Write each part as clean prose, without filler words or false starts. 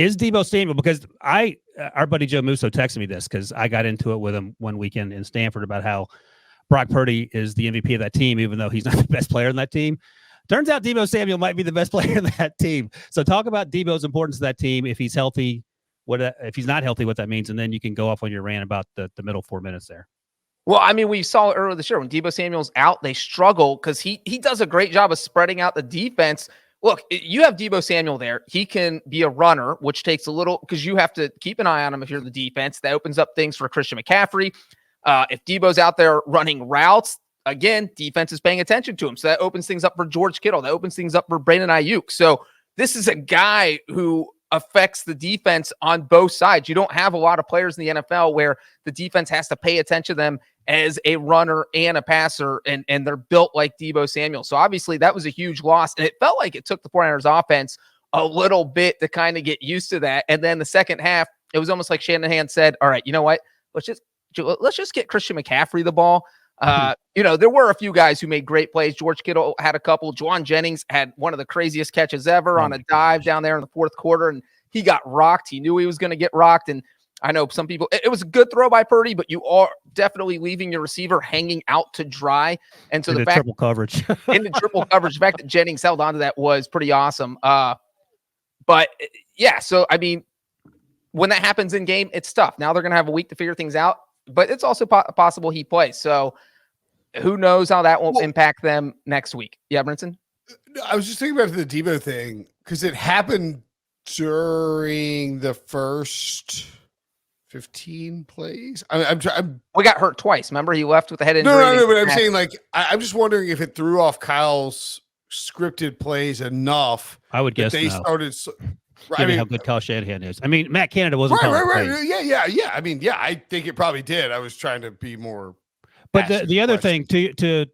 Is Deebo Samuel, because our buddy Joe Musso texted me this because I got into it with him one weekend in Stanford about how Brock Purdy is the MVP of that team, even though he's not the best player in that team. Turns out Deebo Samuel might be the best player in that team. So talk about Deebo's importance to that team. If he's healthy, if he's not healthy, what that means, and then you can go off on your rant about the middle 4 minutes there. Well, I mean, we saw earlier this year when Deebo Samuel's out, they struggle because he does a great job of spreading out the defense. Look, you have Deebo Samuel there. He can be a runner, which takes a little because you have to keep an eye on him if you're the defense. That opens up things for Christian McCaffrey. If Deebo's out there running routes, again, defense is paying attention to him. So that opens things up for George Kittle. That opens things up for Brandon Ayuk. So this is a guy who affects the defense on both sides. You don't have a lot of players in the NFL where the defense has to pay attention to them as a runner and a passer, and they're built like Deebo Samuel. So obviously that was a huge loss, and it felt like it took the 49ers offense a little bit to kind of get used to that. And then the second half, it was almost like Shanahan said, all right, you know what? Let's just get Christian McCaffrey the ball. There were a few guys who made great plays. George Kittle had a couple. Juwan Jennings had one of the craziest catches ever on a dive down there in the fourth quarter, and he got rocked. He knew he was going to get rocked, and I know some people, it was a good throw by Purdy, but you are definitely leaving your receiver hanging out to dry. And so the fact triple coverage in the triple coverage, the fact that Jennings held on to that was pretty awesome. But yeah, so I mean, when that happens in game, it's tough. Now they're going to have a week to figure things out, but it's also possible he plays. So who knows how that will impact them next week. Yeah, Brinson? I was just thinking about the Deebo thing because it happened during the first 15 plays. We got hurt twice. Remember, he left with a head injury. No, but I'm saying, like, I'm just wondering if it threw off Kyle's scripted plays enough. I would guess they started. Given how good Kyle Shanahan is. I mean, Matt Canada wasn't right. Yeah. I mean, yeah, I think it probably did. I was trying to be more. But the other thing to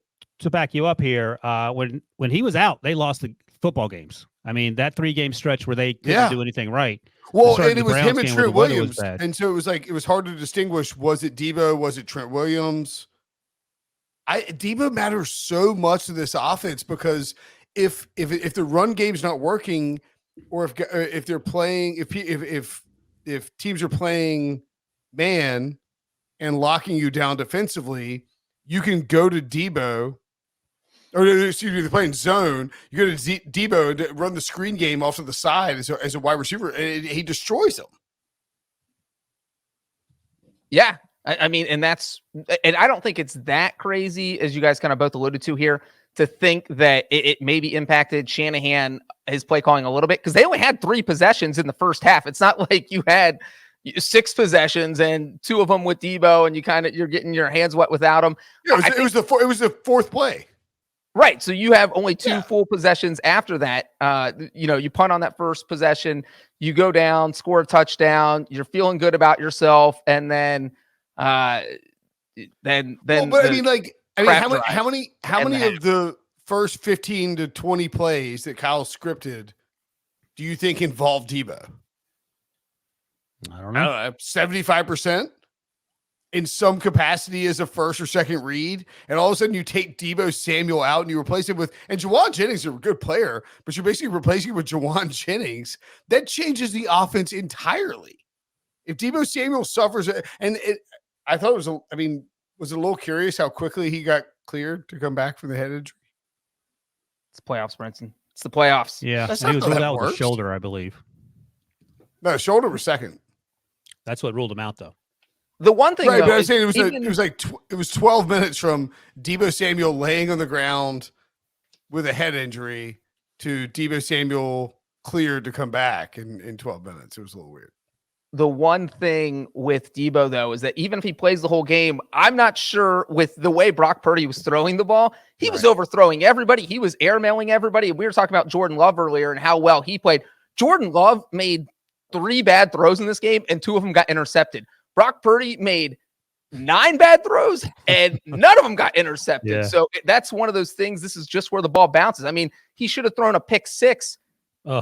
back you up here, when he was out, they lost the football games. I mean, that 3-game stretch where they couldn't do anything right. Well, and it was him and Trent Williams. And so it was hard to distinguish. Was it Deebo? Was it Trent Williams? Deebo matters so much to this offense because if the run game's not working, or if they're playing, if teams are playing man and locking you down defensively, you can go to Deebo. Or excuse me, they're playing zone. You go to Deebo and run the screen game off to the side as a wide receiver, and he destroys them. Yeah, I mean, and I don't think it's that crazy, as you guys kind of both alluded to here, to think that it maybe impacted Shanahan, his play calling a little bit, because they only had 3 possessions in the first half. It's not like you had 6 possessions and 2 of them with Deebo, and you're getting your hands wet without him. Yeah, it was the fourth play. Right. So you have only 2 full possessions after that. You punt on that first possession, you go down, score a touchdown, you're feeling good about yourself. And then how many of the first 15 to 20 plays that Kyle scripted do you think involved Deebo? I don't know. 75%? In some capacity as a first or second read, and all of a sudden you take Deebo Samuel out and you replace him with, and Juwan Jennings is a good player, but you're basically replacing him with Juwan Jennings. That changes the offense entirely. If Deebo Samuel suffers, I thought was it a little curious how quickly he got cleared to come back from the head injury? It's playoffs, Brinson. It's the playoffs. Yeah, he was ruled out with a shoulder, I believe. No, shoulder was second. That's what ruled him out, though. The one thing, right? But I was saying it was 12 minutes from Deebo Samuel laying on the ground with a head injury to Deebo Samuel cleared to come back in 12 minutes. It was a little weird. The one thing with Deebo, though, is that even if he plays the whole game, I'm not sure with the way Brock Purdy was throwing the ball, he was overthrowing everybody. He was airmailing everybody. We were talking about Jordan Love earlier and how well he played. Jordan Love made 3 bad throws in this game, and 2 of them got intercepted. Brock Purdy made 9 bad throws, and none of them got intercepted. Yeah. So that's one of those things. This is just where the ball bounces. I mean, he should have thrown a pick 6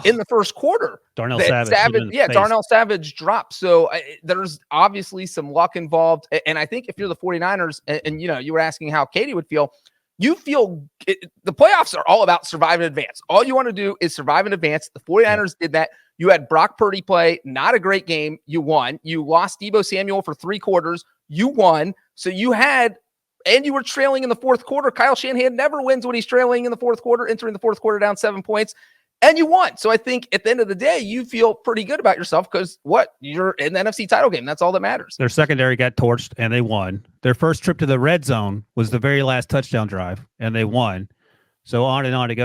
in the first quarter. Darnell Savage. Darnell Savage dropped. So there's obviously some luck involved. And I think if you're the 49ers, and you were asking how Katie would feel, you feel the playoffs are all about survive and advance. All you want to do is survive and advance. The 49ers did that. You had Brock Purdy play, not a great game. You won. You lost Deebo Samuel for 3 quarters. You won. So you had, and you were trailing in the fourth quarter. Kyle Shanahan never wins when he's trailing in the fourth quarter, entering the fourth quarter down 7 points, and you won. So I think at the end of the day, you feel pretty good about yourself because you're in the NFC title game. That's all that matters. Their secondary got torched and they won. Their first trip to the red zone was the very last touchdown drive and they won. So on and on it goes.